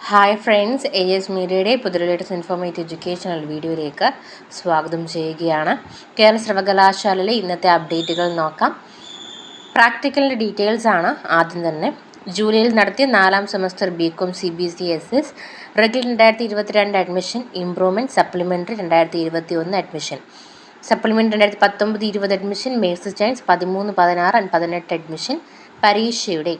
Hi friends, AS മീഡിയയുടെ പുതിയ latest informative educational വീഡിയോയിലേക്ക് സ്വാഗതം ചെയ്യുകയാണ്. കേരള സർവകലാശാലയിലെ ഇന്നത്തെ അപ്ഡേറ്റുകൾ നോക്കാം. പ്രാക്ടിക്കലിൻ്റെ ഡീറ്റെയിൽസ് ആണ്. ആദ്യം തന്നെ ജൂലൈയിൽ നടത്തിയ 4ാം semester BCom CBSE SS regular 2022 admission, improvement, supplementary 2021 admission, supplementary 2019-20 admission, Mercy chance 13, 16 and 18 admission, പരീക്ഷയുടെ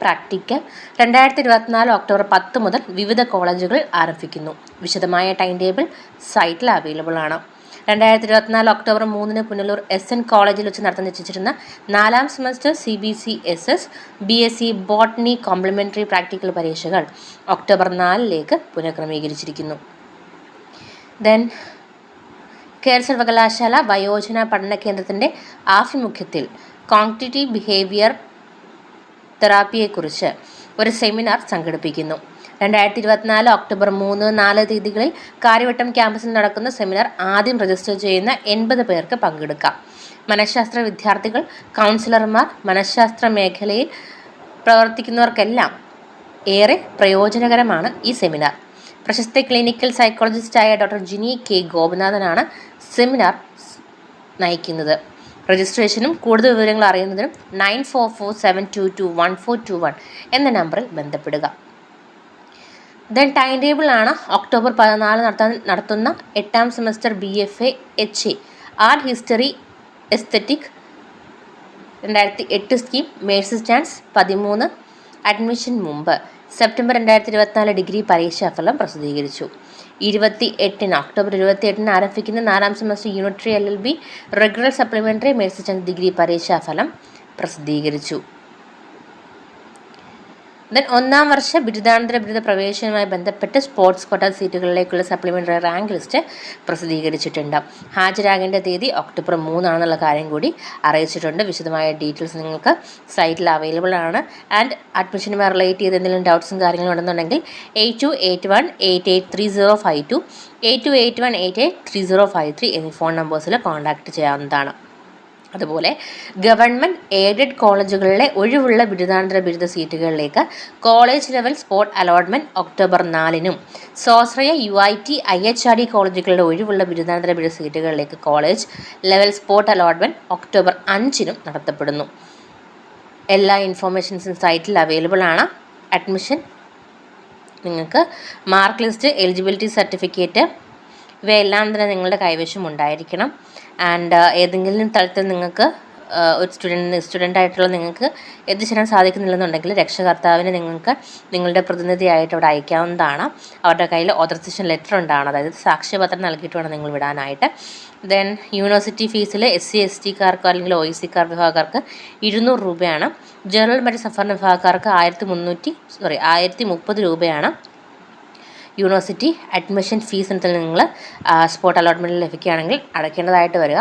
പ്രാക്ടിക്കൽ 2024 ഒക്ടോബർ 10 മുതൽ വിവിധ കോളേജുകൾ ആരംഭിക്കുന്നു. വിശദമായ ടൈം ടേബിൾ സൈറ്റിൽ അവൈലബിൾ ആണ്. 2024 ഒക്ടോബർ 3 പുനലൂർ SN കോളേജിൽ വെച്ച് നടത്താൻ നിശ്ചയിച്ചിരുന്ന 4ാം semester CBSE SS BSc botany complementary practical പരീക്ഷകൾ ഒക്ടോബർ 4 പുനഃക്രമീകരിച്ചിരിക്കുന്നു. ദെൻ കേരള സർവകലാശാല വയോജന പഠന കേന്ദ്രത്തിൻ്റെ ആഭിമുഖ്യത്തിൽ കോഗ്നിറ്റീവ് ബിഹേവിയർ തെറാപ്പിയെക്കുറിച്ച് ഒരു സെമിനാർ സംഘടിപ്പിക്കുന്നു. 2024 ഒക്ടോബർ 3, 4 തീയതികളിൽ കാര്യവട്ടം ക്യാമ്പസിൽ നടക്കുന്ന സെമിനാർ ആദ്യം രജിസ്റ്റർ ചെയ്യുന്ന 80 പേർക്ക് പങ്കെടുക്കാം. മനഃശാസ്ത്ര വിദ്യാർത്ഥികൾ, കൗൺസിലർമാർ, മനഃശാസ്ത്ര മേഖലയിൽ പ്രവർത്തിക്കുന്നവർക്കെല്ലാം ഏറെ പ്രയോജനകരമാണ് ഈ സെമിനാർ. പ്രശസ്ത ക്ലിനിക്കൽ സൈക്കോളജിസ്റ്റായ ഡോക്ടർ ജിനി K. ഗോപിനാഥനാണ് സെമിനാർ നയിക്കുന്നത്. രജിസ്ട്രേഷനും കൂടുതൽ വിവരങ്ങൾ അറിയുന്നതിനും 9447221421 എന്ന നമ്പറിൽ ബന്ധപ്പെടുക. ദെൻ ടൈം ടേബിൾ ആണ്. ഒക്ടോബർ 14 നടത്തുന്ന 8ാം semester BFA HA art history aesthetic 2008 scheme, mercy chance 13 admission മുമ്പ് സെപ്റ്റംബർ 2024 ഡിഗ്രി പരീക്ഷാഫലം പ്രസിദ്ധീകരിച്ചു. ഒക്ടോബർ 28 ആരംഭിക്കുന്ന 4ാം semester unitary LLB regular supplementary mercy chance degree പരീക്ഷാഫലം പ്രസിദ്ധീകരിച്ചു. ദെൻ 1ാം വർഷ ബിരുദാനന്തര ബിരുദ പ്രവേശനവുമായി ബന്ധപ്പെട്ട് sports quota സീറ്റുകളിലേക്കുള്ള supplementary rank list പ്രസിദ്ധീകരിച്ചിട്ടുണ്ട്. ഹാജരാകേണ്ട തീയതി ഒക്ടോബർ 3 ആണെന്നുള്ള കാര്യം കൂടി അറിയിച്ചിട്ടുണ്ട്. വിശദമായ ഡീറ്റെയിൽസ് നിങ്ങൾക്ക് സൈറ്റിൽ അവൈലബിൾ ആണ്. ആൻഡ് അഡ്മിഷനുമായി റിലേറ്റ് ചെയ്ത് എന്തെങ്കിലും ഡൗട്ട്സും കാര്യങ്ങളും ഉണ്ടെന്നുണ്ടെങ്കിൽ 8281883052 8281883053 എന്നീ ഫോൺ നമ്പേഴ്സിൽ കോൺടാക്റ്റ് ചെയ്യാവുന്നതാണ്. അതുപോലെ ഗവൺമെൻറ് എയ്ഡഡ് കോളേജുകളിലെ ഒഴിവുള്ള ബിരുദാനന്തര ബിരുദ സീറ്റുകളിലേക്ക് college level spot allotment October 4 സ്വാശ്രയ UIT IHRD കോളേജുകളുടെ ഒഴിവുള്ള ബിരുദാനന്തര ബിരുദ സീറ്റുകളിലേക്ക് college level spot allotment October 5 നടത്തപ്പെടുന്നു. എല്ലാ ഇൻഫോർമേഷൻസും സൈറ്റിൽ അവൈലബിൾ ആണ്. അഡ്മിഷൻ നിങ്ങൾക്ക് മാർക്ക് ലിസ്റ്റ്, എലിജിബിലിറ്റി സർട്ടിഫിക്കറ്റ് ഇവയെല്ലാം തന്നെ നിങ്ങളുടെ കൈവശം ഉണ്ടായിരിക്കണം. ആൻഡ് ഏതെങ്കിലും തലത്തിൽ നിങ്ങൾക്ക് ഒരു സ്റ്റുഡൻ്റ് ആയിട്ടുള്ള നിങ്ങൾക്ക് എത്തിച്ചേരാൻ സാധിക്കുന്നില്ലെന്നുണ്ടെങ്കിൽ രക്ഷകർത്താവിന് നിങ്ങൾക്ക് നിങ്ങളുടെ പ്രതിനിധിയായിട്ട് അവിടെ അയക്കാവുന്നതാണ്. അവരുടെ കയ്യിൽ ഓതറൈസേഷൻ ലെറ്റർ ഉണ്ടാണ്, അതായത് സാക്ഷ്യപത്രം നൽകിയിട്ട് വേണം നിങ്ങൾ വിടാനായിട്ട്. ദെൻ യൂണിവേഴ്സിറ്റി ഫീസിൽ SC ST അല്ലെങ്കിൽ OEC വിഭാഗക്കാർക്ക് 200 രൂപയാണ്. ജനറൽ മറ്റ് സംവരണ വിഭാഗക്കാർക്ക് 1030 രൂപയാണ് യൂണിവേഴ്സിറ്റി അഡ്മിഷൻ ഫീസ് എന്നതിൽ നിങ്ങൾ സ്പോട്ട് അലോട്ട്മെൻറ്റിൽ ലഭിക്കുകയാണെങ്കിൽ അടയ്ക്കേണ്ടതായിട്ട് വരിക.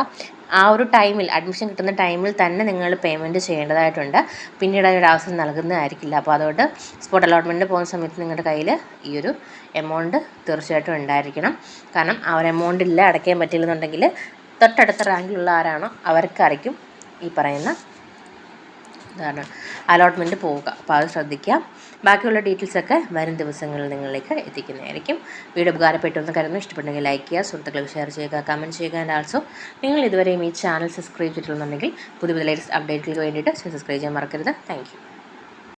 ആ ഒരു ടൈമിൽ അഡ്മിഷൻ കിട്ടുന്ന ടൈമിൽ തന്നെ നിങ്ങൾ പേയ്മെൻറ്റ് ചെയ്യേണ്ടതായിട്ടുണ്ട്. പിന്നീട് അതിനൊരു അവസരം നൽകുന്നതായിരിക്കില്ല. അപ്പോൾ അതുകൊണ്ട് സ്പോട്ട് അലോട്ട്മെൻറ്റിന് പോകുന്ന സമയത്ത് നിങ്ങളുടെ കയ്യിൽ ഈ ഒരു എമൗണ്ട് തീർച്ചയായിട്ടും ഉണ്ടായിരിക്കണം. കാരണം ആ ഒരു എമൗണ്ട് ഇല്ല, അടയ്ക്കാൻ പറ്റില്ലെന്നുണ്ടെങ്കിൽ തൊട്ടടുത്ത റാങ്കിലുള്ള ആരാണോ അവർക്കായിരിക്കും ഈ പറയുന്ന അലോട്ട്മെൻറ്റ് പോവുക. അപ്പോൾ അത് ശ്രദ്ധിക്കുക. ബാക്കിയുള്ള ഡീറ്റെയിൽസൊക്കെ വരും ദിവസങ്ങളിൽ നിങ്ങളിലേക്ക് എത്തിക്കുന്നതായിരിക്കും. വീഡിയോ ഉപകാരപ്പെട്ടെന്ന് കരുതുന്നു. ഇഷ്ടപ്പെട്ടെങ്കിൽ ലൈക്ക് ചെയ്യുക, സുഹൃത്തുക്കൾക്ക് ഷെയർ ചെയ്യുക, കമൻറ്റ് ചെയ്യുക. ആൻഡ് ആൾസോ നിങ്ങൾ ഇതുവരെയും ഈ ചാനൽ സബ്സ്ക്രൈബ് ചെയ്തിട്ടുണ്ടെന്നുണ്ടെങ്കിൽ പുതിയ ലേറ്റസ്റ്റ് അപ്ഡേറ്റുകൾക്ക് വേണ്ടിയിട്ട് സബ്സ്ക്രൈബ് ചെയ്യാൻ മറക്കരുത്. Thank you.